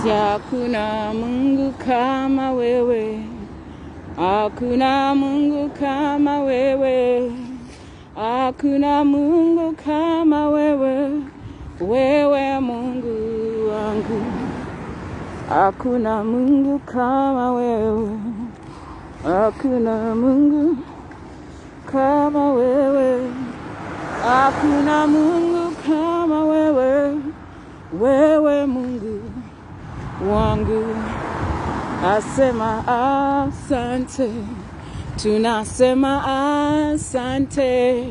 Hakuna Mungu kama wewe, hakuna Mungu kama wewe, hakuna Mungu kama wewe, wewe Mungu wangu. Hakuna Mungu kama wewe, hakuna Mungu kama wewe, hakuna Mungu kama wewe, wewe Mungu wangu. Asema asante, tunasema asante,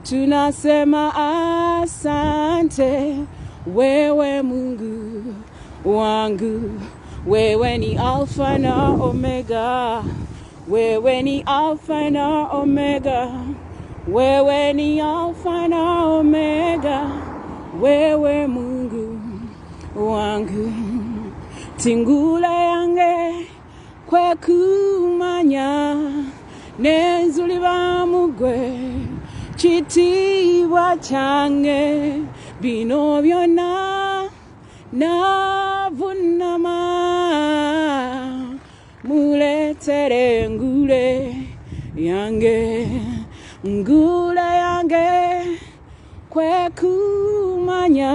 tunasema asante, wewe Mungu wangu. Wewe ni Alpha na Omega, wewe ni Alpha na Omega, wewe ni Alpha na Omega, wewe Mungu wangu. Tingula yange kwekumanya nenzulira mugwe chitiwa change bino byonna navunama muletere ngule yange kwekumanya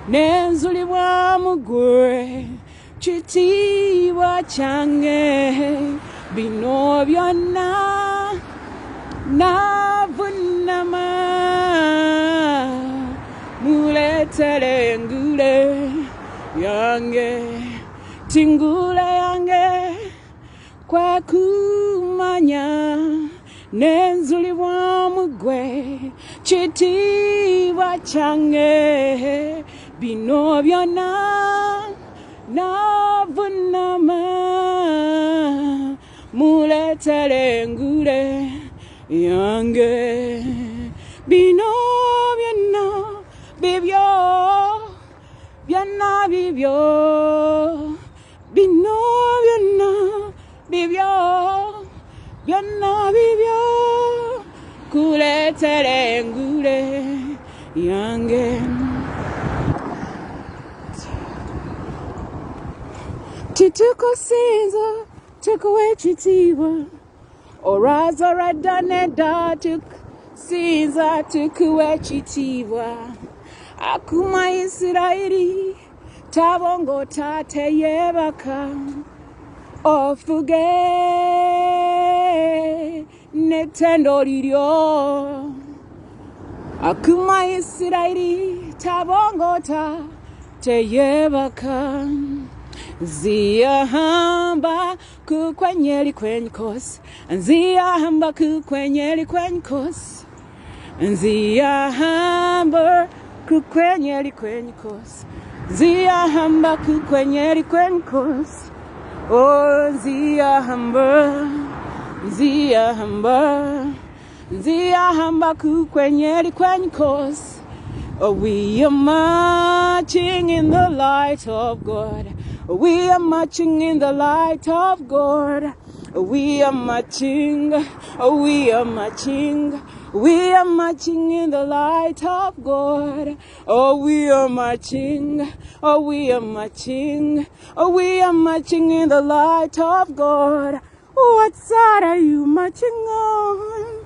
nenzulibwa mugwe chitiwa change bino byonna navunama muletere ngule yange. Tingula yange kwekumanya nenzulibwa mugwe chitiwa change bino byonna navunama muletere ngule yange. Bino byonna bibyo byonna bibyo, bino byonna bibyo byonna bibyo kuletere ngule yange. Titukusinza tukuwe chitiwa oraza radaneda tukusinza tukuwe chitiwa. Akuma Israeli tabongo tate yebaka ofuge netendo liryo. Akuma Israeli tabongo tate yebaka Nzia hamba kukwenyeli kwenykosi, nzia hamba kukwenyeli kwenykosi, nzia hamba kukwenyeli kwenykosi, nzia hamba kukwenyeli kwenykosi. Oh, nzia hamba, nzia hamba, nzia hamba kukwenyeli kwenykosi. Oh, we are marching in the light of God. We are marching in the light of God. We are marching, we are marching, we are marching in the light of God. Oh, we are marching, oh, we are marching, oh, we are marching in the light of God. What side are you marching on?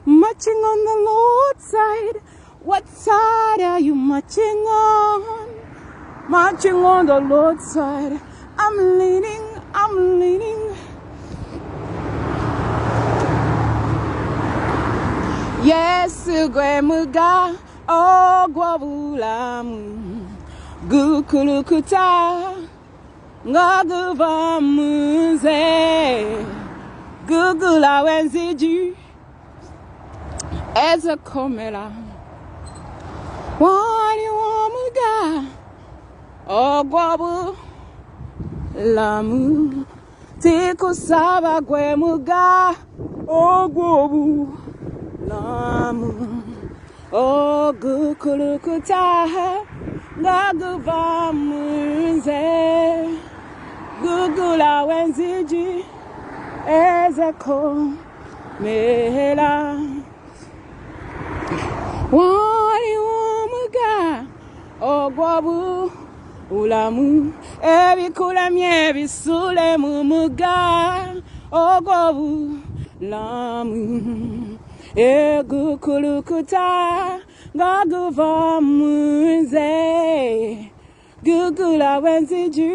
Marching on the Lord's side. What side are you marching on? Marching on the Lord's side. I'm leaning, I'm leaning. Yes, gwemuga ogwabulamu gukulukuta ngaguvamuze gugula wenziju ezakomela wani wamuga ogwabulamu tikusaba gwemuga ogwabulamu ogukulukuta ngaguvamuze gugula wenziju ezakomela wani wamuga ogwabu ulamu ebikulemye bisule mu mugga ogw'obulamu egukulukuta nga guva mu nze gugula w'enzigi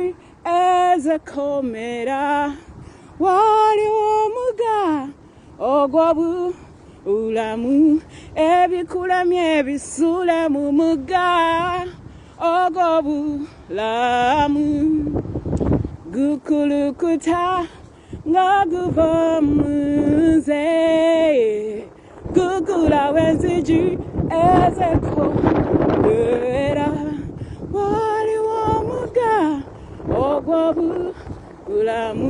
ezikomera waliwo omugga ogw'obulamu ebikulemye bisule mu mugga ogw'obulamu gukulukuta nga guva mu nze gugula w'enzigi ezikomera waliwo omugga ogw'obulamu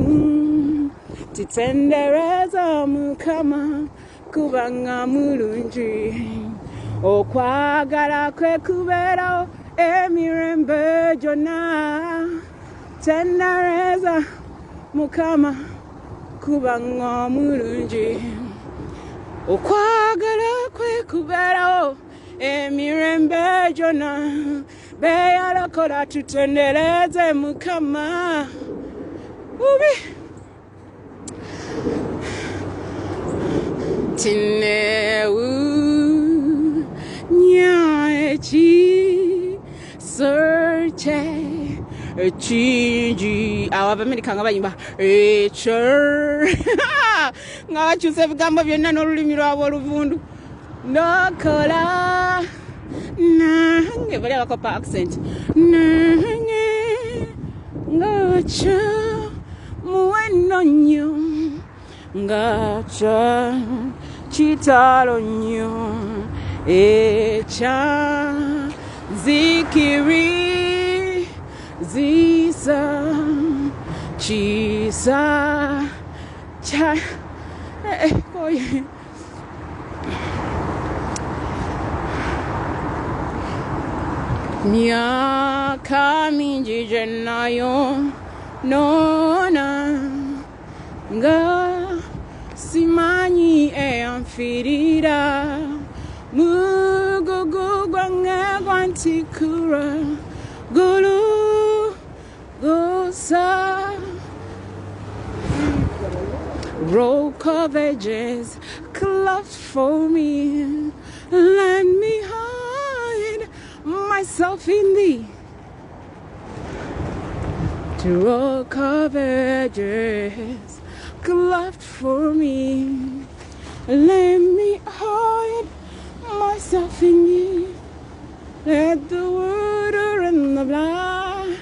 titendereza Mukama kubanga mulungi okwagala kwe kubeerawo emirembe gyonna tendereza Mukama kubanga mulungi okwagala kwe kubeerawo emirembe gyonna beyalokola tutendereze Mukama ubi tinewunya ekisoche ekingi awo Abamerika nga bayimba ekyo nga bakyusa ebigambo byonna n'olulimi lwabwe oluvundu nokola nange bali abakopa accent nange ngakyo muwendo nnyo ngakyo kitalo nnyo ekya zikiriza kisa kya myaka mingi gye nayo nona nga simanyi eyamfirira mugugu gwange gwantikura gulugusa rock of ages cleft for me let me hide myself in thee the rock of ages cleft for me let me hide myself in thee let the water and the blood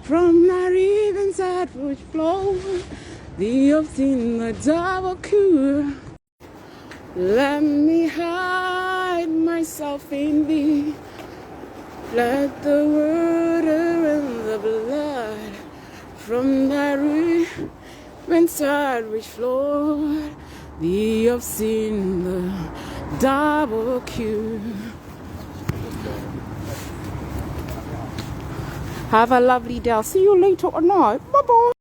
from thy rivers that would flow the earth in the double cure let me hide myself in thee let the water and the blood from thy rivers that which flowed the earth in the double cure. Have a lovely day. I'll see you later or not. Bye bye.